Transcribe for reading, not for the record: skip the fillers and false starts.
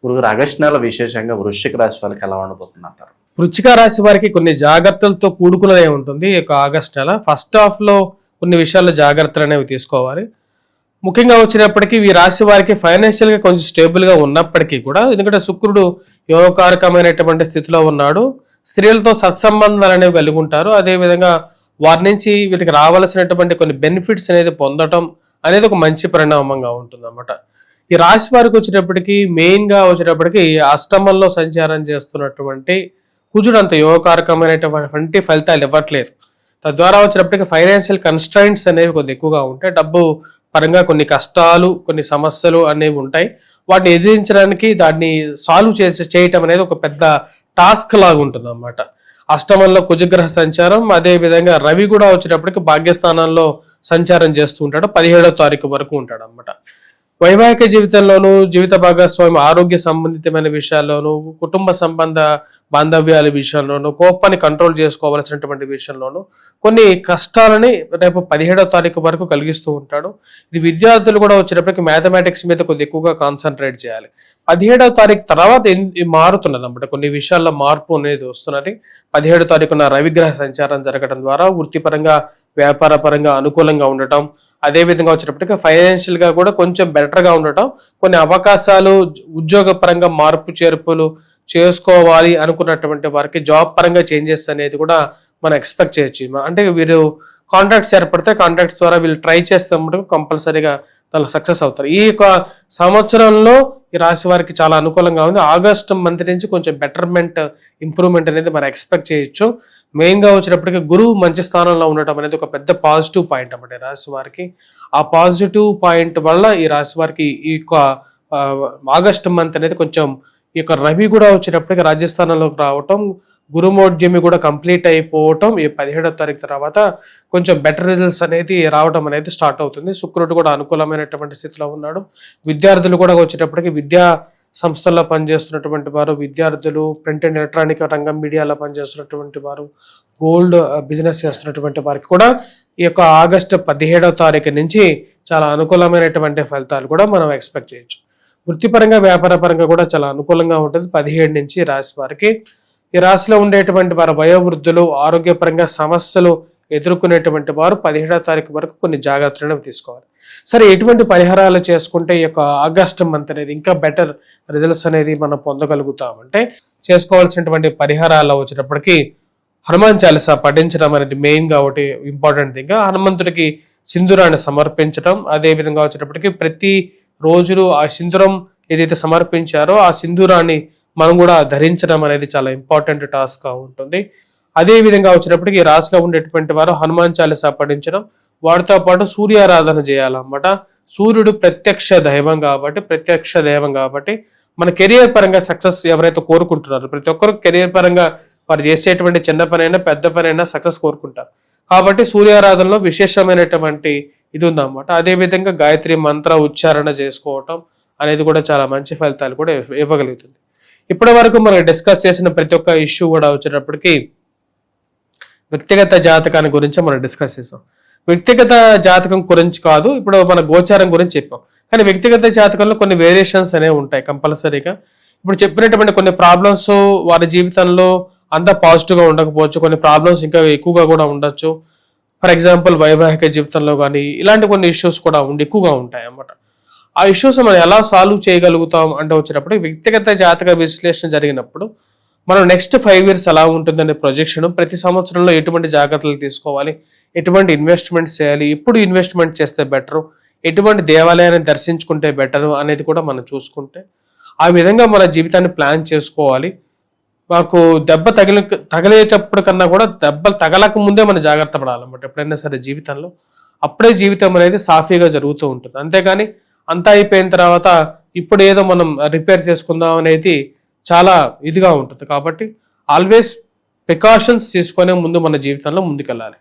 గురుగారు ఆగస్టు నెల విశేషంగా వృశ్చిక రాశి వాళ్ళకి ఎలా ఉండబోతుంది అంటారు? వృశ్చిక రాశి వారికి కొన్ని జాగ్రత్తలతో కూడుకున్నదే ఉంటుంది. ఈ యొక్క ఆగస్ట్ నెల ఫస్ట్ హాఫ్ లో కొన్ని విషయాల్లో జాగ్రత్తలు అనేవి తీసుకోవాలి. ముఖ్యంగా వచ్చినప్పటికీ ఈ రాశి వారికి ఫైనాన్షియల్ గా కొంచెం స్టేబుల్ గా ఉన్నప్పటికీ కూడా, ఎందుకంటే శుక్రుడు యోగకారకమైనటువంటి స్థితిలో ఉన్నాడు, స్త్రీలతో సత్సంబంధాలు అనేవి కలిగి ఉంటారు. అదేవిధంగా వారి నుంచి వీటికి రావాల్సినటువంటి కొన్ని బెనిఫిట్స్ అనేది పొందడం అనేది ఒక మంచి పరిణామంగా ఉంటుంది అన్నమాట. ఈ రాశి వారికి వచ్చేటప్పటికి మెయిన్ గా వచ్చేటప్పటికి అష్టమంలో సంచారం చేస్తున్నటువంటి కుజుడు అంత యోగకారకమైనటువంటి ఫలితాలు ఇవ్వట్లేదు. తద్వారా వచ్చేటప్పటికి ఫైనాన్షియల్ కన్స్ట్రైంట్స్ అనేవి కొద్దిగా ఎక్కువగా ఉంటాయి. డబ్బు పరంగా కొన్ని కష్టాలు, కొన్ని సమస్యలు అనేవి ఉంటాయి. వాటిని ఎదిరించడానికి, దాన్ని సాల్వ్ చేయటం అనేది ఒక పెద్ద టాస్క్ లాగా ఉంటుంది అన్నమాట. అష్టమంలో కుజగ్రహ సంచారం, అదే విధంగా రవి కూడా వచ్చేటప్పటికి భాగ్యస్థానంలో సంచారం చేస్తూ ఉంటాడు. 17వ తారీఖు వరకు ఉంటాడు అన్నమాట. వైవాహిక జీవితంలోనూ, జీవిత భాగస్వామి ఆరోగ్య సంబంధితమైన విషయాల్లోనూ, కుటుంబ సంబంధ బాంధవ్యాల విషయంలోనూ, కోపాన్ని కంట్రోల్ చేసుకోవాల్సినటువంటి విషయంలోనూ కొన్ని కష్టాలని రేపు 17వ తారీఖు వరకు కలిగిస్తూ ఉంటాడు. ఇది విద్యార్థులు కూడా వచ్చేటప్పటికి మ్యాథమెటిక్స్ మీద కొద్ది ఎక్కువగా కాన్సన్ట్రేట్ చేయాలి. 17వ తారీఖు తర్వాత మారుతున్నది అన్నమాట. కొన్ని విషయాల్లో మార్పు అనేది వస్తున్నది. 17వ తారీఖున రవిగ్రహ సంచారం జరగడం ద్వారా వృత్తిపరంగా, వ్యాపార పరంగా అనుకూలంగా ఉండటం, అదేవిధంగా వచ్చేటప్పటికి ఫైనాన్షియల్ గా కూడా కొంచెం బెటర్ గా ఉండటం, కొన్ని అవకాశాలు, ఉద్యోగ పరంగా మార్పు చేర్పులు చేసుకోవాలి అనుకున్నటువంటి వారికి జాబ్ పరంగా చేంజెస్ అనేది కూడా మనం ఎక్స్పెక్ట్ చేయొచ్చు. అంటే వీరు కాంట్రాక్ట్స్ ఏర్పడితే కాంట్రాక్ట్స్ ద్వారా వీళ్ళు ట్రై చేస్తే కంపల్సరీగా దానిలో సక్సెస్ అవుతారు. ఈ యొక్క సంవత్సరంలో ఈ రాశి వారికి చాలా అనుకూలంగా ఉంది. ఆగస్టు మంత్ నుంచి కొంచెం బెటర్మెంట్, ఇంప్రూవ్మెంట్ అనేది మనం ఎక్స్పెక్ట్ చేయొచ్చు. మెయిన్ గా వచ్చేటప్పటికి గురువు మంచి స్థానంలో ఉండటం అనేది ఒక పెద్ద పాజిటివ్ పాయింట్ అన్నమాట ఈ రాశి వారికి. ఆ పాజిటివ్ పాయింట్ వల్ల ఈ రాశి వారికి ఈ యొక్క ఆగస్టు మంత్ అనేది కొంచెం, ఈ యొక్క రవి కూడా వచ్చేటప్పటికి రాజస్థానంలోకి రావటం, గురుమోడ్యమి కూడా కంప్లీట్ అయిపోవటం, ఈ 17వ తారీఖు తర్వాత కొంచెం బెటర్ రిజల్ట్స్ అనేది రావడం అనేది స్టార్ట్ అవుతుంది. శుక్రుడు కూడా అనుకూలమైనటువంటి స్థితిలో ఉన్నాడు. విద్యార్థులు కూడా వచ్చేటప్పటికి విద్యా సంస్థల్లో పనిచేస్తున్నటువంటి వారు, విద్యార్థులు ప్రింట్ అండ్ ఎలక్ట్రానిక్ రంగం, మీడియాలో పనిచేస్తున్నటువంటి వారు, గోల్డ్ బిజినెస్ చేస్తున్నటువంటి వారికి కూడా ఈ యొక్క ఆగస్టు 17వ తారీఖు నుంచి చాలా అనుకూలమైనటువంటి ఫలితాలు కూడా మనం ఎక్స్పెక్ట్ చేయొచ్చు. వృత్తిపరంగా, వ్యాపార పరంగా కూడా చాలా అనుకూలంగా ఉంటుంది 17 నుంచి రాశి వారికి. ఈ రాశిలో ఉండేటువంటి వారు వయోవృద్ధులు, ఆరోగ్యపరంగా సమస్యలు ఎదుర్కొనేటువంటి వారు 17వ తారీఖు వరకు కొన్ని జాగ్రత్తలను తీసుకోవాలి. సరే, ఎటువంటి పరిహారాలు చేసుకుంటే ఈ యొక్క ఆగస్టు మంత్ అనేది ఇంకా బెటర్ రిజల్ట్స్ అనేది మనం పొందగలుగుతామంటే, చేసుకోవాల్సినటువంటి పరిహారాలు వచ్చేటప్పటికి హనుమాన్ చాలీసా పఠించడం అనేది మెయిన్ గా ఒకటి ఇంపార్టెంట్ థింగ్. హనుమంతుడికి సింధూరాన్ని సమర్పించడం, అదే విధంగా వచ్చేటప్పటికి ప్రతి రోజులు ఆ సింధూరం ఏదైతే సమర్పించారో ఆ సింధూరాన్ని మనం కూడా ధరించడం అనేది చాలా ఇంపార్టెంట్ టాస్క్ గా ఉంటుంది. అదే విధంగా వచ్చినప్పటికీ ఈ రాశిలో ఉండేటువంటి వారు హనుమాన్ చాలీసా పఠించడం, వాటితో పాటు సూర్యారాధన చేయాలన్నమాట. సూర్యుడు ప్రత్యక్ష దైవం కాబట్టి మన కెరియర్ పరంగా సక్సెస్ ఎవరైతే కోరుకుంటున్నారో, ప్రతి ఒక్కరు కెరియర్ పరంగా వారు చేసేటువంటి చిన్న పనైనా పెద్ద పనైనా సక్సెస్ కోరుకుంటారు. కాబట్టి సూర్యారాధనలో విశేషమైనటువంటి ఇది ఉందన్నమాట. అదేవిధంగా గాయత్రి మంత్ర ఉచ్చారణ చేసుకోవటం అనేది కూడా చాలా మంచి ఫలితాలు కూడా ఇవ్వగలుగుతుంది. ఇప్పటి వరకు మనం డిస్కస్ చేసిన ప్రతి ఒక్క ఇష్యూ కూడా వచ్చేటప్పటికి వ్యక్తిగత జాతకాన్ని గురించి మనం డిస్కస్ చేసాం. వ్యక్తిగత జాతకం గురించి కాదు, ఇప్పుడు మన గోచారం గురించి చెప్పాం. కానీ వ్యక్తిగత జాతకంలో కొన్ని వేరియేషన్స్ అనేవి ఉంటాయి కంపల్సరీగా. ఇప్పుడు చెప్పినటువంటి కొన్ని ప్రాబ్లమ్స్ వారి జీవితంలో అంతా పాజిటివ్గా ఉండకపోవచ్చు, కొన్ని ప్రాబ్లమ్స్ ఇంకా ఎక్కువగా కూడా ఉండొచ్చు. ఫర్ ఎగ్జాంపుల్ వైవాహిక జీవితంలో కానీ ఇలాంటి కొన్ని ఇష్యూస్ కూడా ఎక్కువగా ఉంటాయి అన్నమాట. ఆ ఇష్యూస్ మనం ఎలా సాల్వ్ చేయగలుగుతాం అంటే వచ్చేటప్పుడు వ్యక్తిగత జాతక విశ్లేషణ జరిగినప్పుడు మనం నెక్స్ట్ 5 years ఎలా ఉంటుందనే ప్రొజెక్షన్, ప్రతి సంవత్సరంలో ఎటువంటి జాగ్రత్తలు తీసుకోవాలి, ఎటువంటి ఇన్వెస్ట్మెంట్స్ చేయాలి, ఎప్పుడు ఇన్వెస్ట్మెంట్ చేస్తే బెటరు, ఎటువంటి దేవాలయాన్ని దర్శించుకుంటే బెటరు అనేది కూడా మనం చూసుకుంటే ఆ విధంగా మన జీవితాన్ని ప్లాన్ చేసుకోవాలి. మాకు దెబ్బ తగిలేటప్పుడు కన్నా కూడా దెబ్బలు తగలక ముందే మనం జాగ్రత్త పడాలన్నమాట ఎప్పుడైనా సరే జీవితంలో. అప్పుడే జీవితం అనేది సాఫీగా జరుగుతూ ఉంటుంది. అంతేగాని అంతా అయిపోయిన తర్వాత ఇప్పుడు ఏదో మనం రిపేర్ చేసుకుందాం అనేది చాలా ఇదిగా ఉంటుంది. కాబట్టి ఆల్వేస్ ప్రికాషన్స్ తీసుకునే ముందు మన జీవితంలో ముందుకెళ్ళాలి.